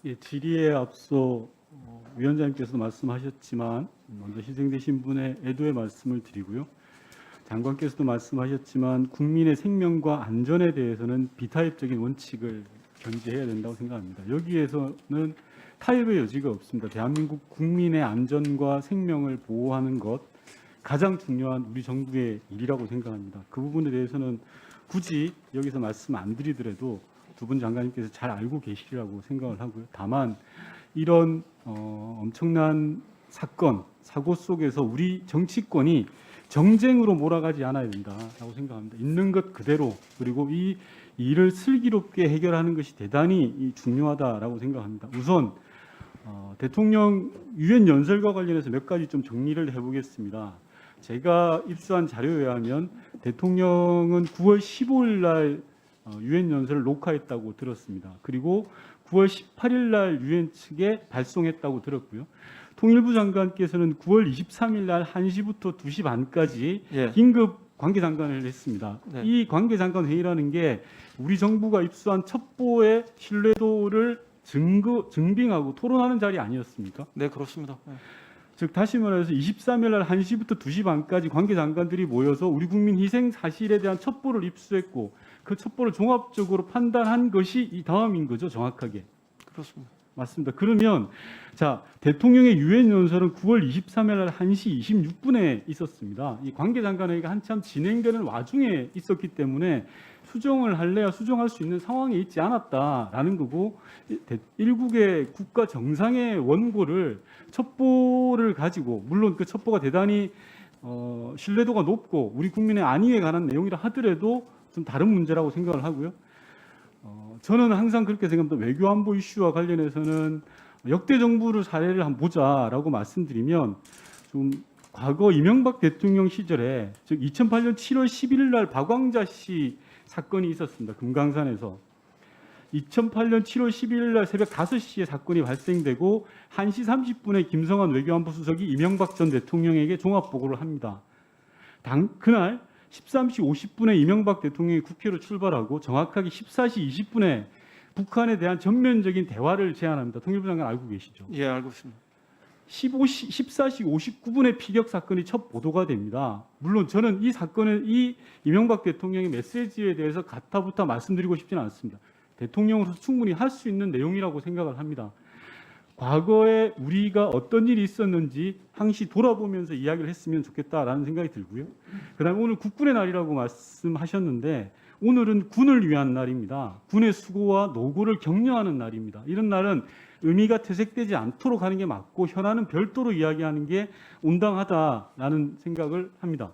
예, 질의에 앞서 위원장님께서도 말씀하셨지만 먼저 희생되신 분의 애도의 말씀을 드리고요. 장관께서도 말씀하셨지만 국민의 생명과 안전에 대해서는 비타협적인 원칙을 견지해야 된다고 생각합니다. 여기에서는 타협의 여지가 없습니다. 대한민국 국민의 안전과 생명을 보호하는 것 가장 중요한 우리 정부의 일이라고 생각합니다. 그 부분에 대해서는 굳이 여기서 말씀 안 드리더라도 두 분 장관님께서 잘 알고 계시리라고 생각을 하고요. 다만 이런 엄청난 사건, 사고 속에서 우리 정치권이 정쟁으로 몰아가지 않아야 된다라고 생각합니다. 있는 것 그대로 그리고 이 일을 슬기롭게 해결하는 것이 대단히 중요하다라고 생각합니다. 우선 대통령 유엔 연설과 관련해서 몇 가지 좀 정리를 해보겠습니다. 제가 입수한 자료에 의하면 대통령은 9월 15일 날 유엔 연설을 녹화했다고 들었습니다. 그리고 9월 18일 날 유엔 측에 발송했다고 들었고요. 통일부 장관께서는 9월 23일 날 1시부터 2시 반까지 예. 긴급 관계장관회의를 했습니다. 네. 이 관계장관 회의라는 게 우리 정부가 입수한 첩보의 신뢰도를 증빙하고 토론하는 자리 아니었습니까? 네, 그렇습니다. 예. 즉 다시 말해서 23일 날 1시부터 2시 반까지 관계장관들이 모여서 우리 국민 희생 사실에 대한 첩보를 입수했고 그 첩보를 종합적으로 판단한 것이 이 다음인 거죠, 정확하게. 그렇습니다. 맞습니다. 그러면 자 대통령의 유엔 연설은 9월 23일 날 1시 26분에 있었습니다. 이 관계장관회의가 한참 진행되는 와중에 있었기 때문에 수정을 할래야 수정할 수 있는 상황에 있지 않았다라는 거고 일국의 국가 정상의 원고를 첩보를 가지고 물론 그 첩보가 대단히 신뢰도가 높고 우리 국민의 안위에 관한 내용이라 하더라도 좀 다른 문제라고 생각을 하고요. 저는 항상 그렇게 생각합니다. 외교안보 이슈와 관련해서는 역대 정부를 사례를 한번 보자라고 말씀드리면 좀 과거 이명박 대통령 시절에 즉 2008년 7월 11일 날 박광자 씨 사건이 있었습니다. 금강산에서 2008년 7월 11일 날 새벽 5시에 사건이 발생되고 1시 30분에 김성환 외교안보 수석이 이명박 전 대통령에게 종합보고를 합니다. 그날 13시 50분에 이명박 대통령이 국회로 출발하고 정확하게 14시 20분에 북한에 대한 전면적인 대화를 제안합니다. 통일부 장관 알고 계시죠? 예, 알고 있습니다. 14시 59분에 피격 사건이 첫 보도가 됩니다. 물론 저는 이 사건을 이 이명박 대통령의 메시지에 대해서 가타부타 말씀드리고 싶지는 않습니다. 대통령으로서 충분히 할 수 있는 내용이라고 생각을 합니다. 과거에 우리가 어떤 일이 있었는지 항시 돌아보면서 이야기를 했으면 좋겠다라는 생각이 들고요. 그다음에 오늘 국군의 날이라고 말씀하셨는데 오늘은 군을 위한 날입니다. 군의 수고와 노고를 격려하는 날입니다. 이런 날은 의미가 퇴색되지 않도록 하는 게 맞고 현안은 별도로 이야기하는 게 온당하다라는 생각을 합니다.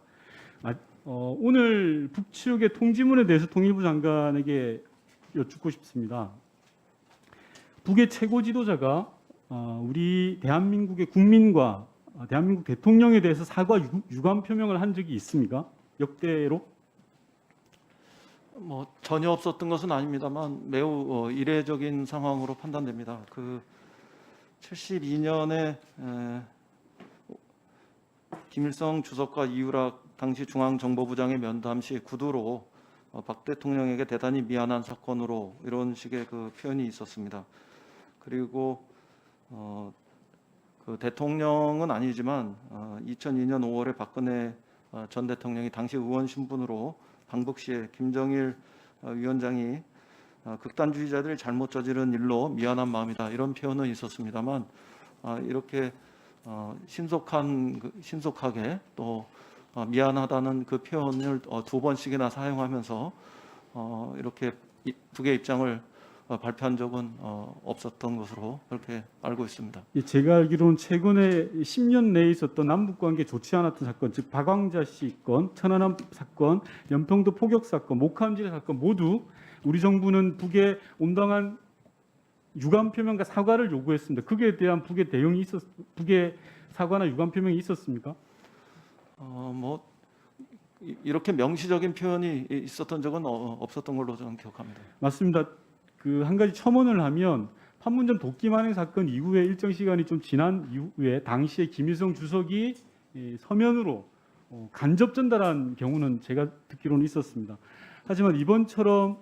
오늘 북측의 통지문에 대해서 통일부 장관에게 여쭙고 싶습니다. 북의 최고 지도자가 우리 대한민국의 국민과 대한민국 대통령에 대해서 사과 유감 표명을 한 적이 있습니까? 역대로? 뭐 전혀 없었던 것은 아닙니다만 매우 이례적인 상황으로 판단됩니다. 그 72년에 김일성 주석과 이유락 당시 중앙정보부장의 면담 시 구두로 박 대통령에게 대단히 미안한 사건으로 이런 식의 그 표현이 있었습니다. 그리고 그 대통령은 아니지만 2002년 5월에 박근혜 전 대통령이 당시 의원 신분으로 방북시에 김정일 위원장이 극단주의자들이 잘못 저지른 일로 미안한 마음이다 이런 표현은 있었습니다만 이렇게 신속하게 또 미안하다는 그 표현을 두 번씩이나 사용하면서 이렇게 북의 입장을 발표한 적은 없었던 것으로 그렇게 알고 있습니다. 제가 알기로는 최근에 10년 내에 있었던 남북관계 좋지 않았던 사건, 즉 박광자 씨 건, 천안함 사건, 연평도 포격 사건, 목함질 사건 모두 우리 정부는 북에 온당한 유감 표명과 사과를 요구했습니다. 그에 대한 북의 대응이 북의 사과나 유감 표명이 있었습니까? 뭐 이렇게 명시적인 표현이 있었던 적은 없었던 걸로 저는 기억합니다. 맞습니다. 그 한 가지 첨언을 하면 판문점 도끼 만행 사건 이후에 일정 시간이 좀 지난 이후에 당시에 김일성 주석이 서면으로 간접 전달한 경우는 제가 듣기로는 있었습니다. 하지만 이번처럼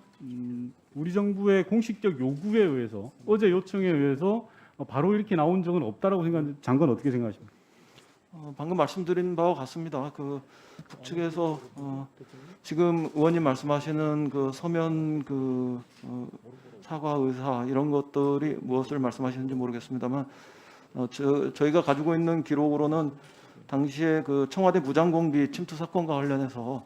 우리 정부의 공식적 요구에 의해서 어제 요청에 의해서 바로 이렇게 나온 적은 없다라고 생각하는데 장관 어떻게 생각하십니까? 방금 말씀드린 바와 같습니다. 그 북측에서 지금 의원님 말씀하시는 그 서면 사과 의사 이런 것들이 무엇을 말씀하시는지 모르겠습니다만 저희가 가지고 있는 기록으로는 당시에 그 청와대 무장공비 침투 사건과 관련해서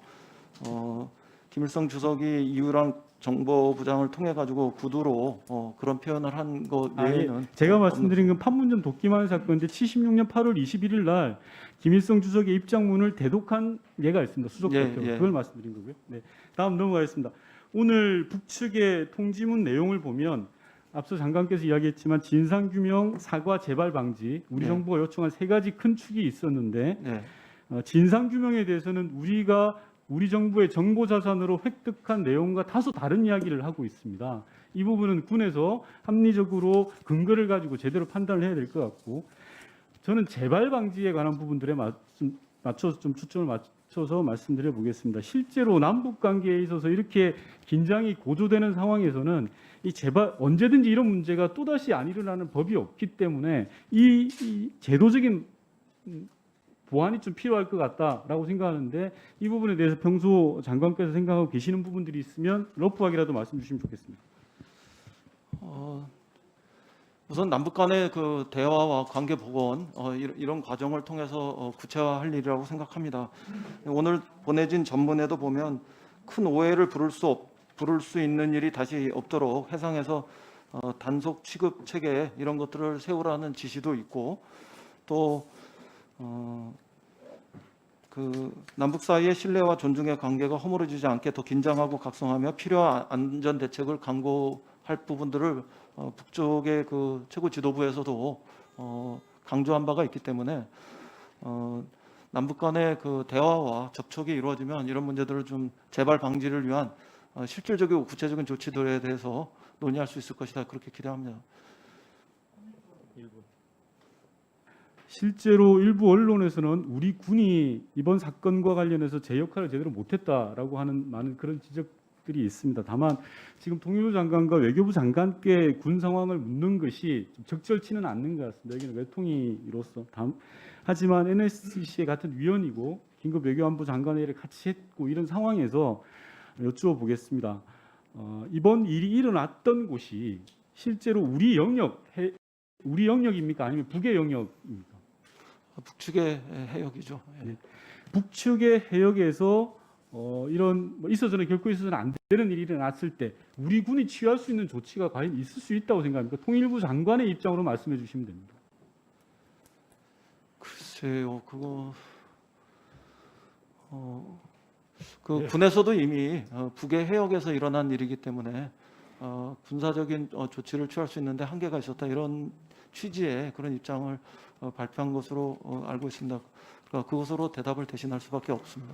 김일성 주석이 이유랑 정보부장을 통해 가지고 구두로 그런 표현을 한 것 외에는 제가 말씀드린 건 판문점 도끼만 사건인데 76년 8월 21일 날 김일성 주석의 입장문을 대독한 예가 있습니다. 수석 대표. 예. 그걸 말씀드린 거고요. 네. 다음 넘어가겠습니다. 오늘 북측의 통지문 내용을 보면 앞서 장관께서 이야기했지만 진상규명, 사과, 재발 방지 우리 네. 정부가 요청한 세 가지 큰 축이 있었는데 네. 진상규명에 대해서는 우리 정부의 정보 자산으로 획득한 내용과 다소 다른 이야기를 하고 있습니다. 이 부분은 군에서 합리적으로 근거를 가지고 제대로 판단을 해야 될 것 같고, 저는 재발 방지에 관한 부분들에 맞춰서 좀 초점을 맞춰서 말씀드려 보겠습니다. 실제로 남북 관계에 있어서 이렇게 긴장이 고조되는 상황에서는 이 재발 언제든지 이런 문제가 또다시 안 일어나는 법이 없기 때문에 이 제도적인 보완이 좀 필요할 것 같다라고 생각하는데 이 부분에 대해서 평소 장관께서 생각하고 계시는 부분들이 있으면 러프하게라도 말씀 주시면 좋겠습니다. 우선 남북 간의 그 대화와 관계 복원 이런 과정을 통해서 구체화할 일이라고 생각합니다. 오늘 보내진 전문에도 보면 큰 오해를 부를 수 있는 일이 다시 없도록 해상에서 단속 취급 체계 이런 것들을 세우라는 지시도 있고 또 그 남북 사이의 신뢰와 존중의 관계가 허물어지지 않게 더 긴장하고 각성하며 필요한 안전 대책을 강구할 부분들을 북쪽의 그 최고 지도부에서도 강조한 바가 있기 때문에 남북 간의 그 대화와 접촉이 이루어지면 이런 문제들을 좀 재발 방지를 위한 실질적이고 구체적인 조치들에 대해서 논의할 수 있을 것이다 그렇게 기대합니다. 실제로 일부 언론에서는 우리 군이 이번 사건과 관련해서 제 역할을 제대로 못했다라고 하는 많은 그런 지적들이 있습니다. 다만 지금 통일부 장관과 외교부 장관께 군 상황을 묻는 것이 좀 적절치는 않는 것 같습니다. 여기는 외통위로서. 하지만 NSC의 같은 위원이고 긴급 외교안보 장관회의를 같이 했고 이런 상황에서 여쭈어보겠습니다. 이번 일이 일어났던 곳이 실제로 우리 영역입니까? 아니면 북의 영역입니까? 북측의 해역이죠. 예. 북측의 해역에서 이런 있어서는 결코 있어서는 안 되는 일이 일어났을 때 우리 군이 취할 수 있는 조치가 과연 있을 수 있다고 생각합니까? 통일부 장관의 입장으로 말씀해 주시면 됩니다. 글쎄요, 그거 군에서도 이미 북의 해역에서 일어난 일이기 때문에 군사적인 조치를 취할 수 있는데 한계가 있었다 이런 취지의 그런 입장을 발표한 것으로 알고 있습니다. 그러니까 그것으로 대답을 대신할 수밖에 없습니다.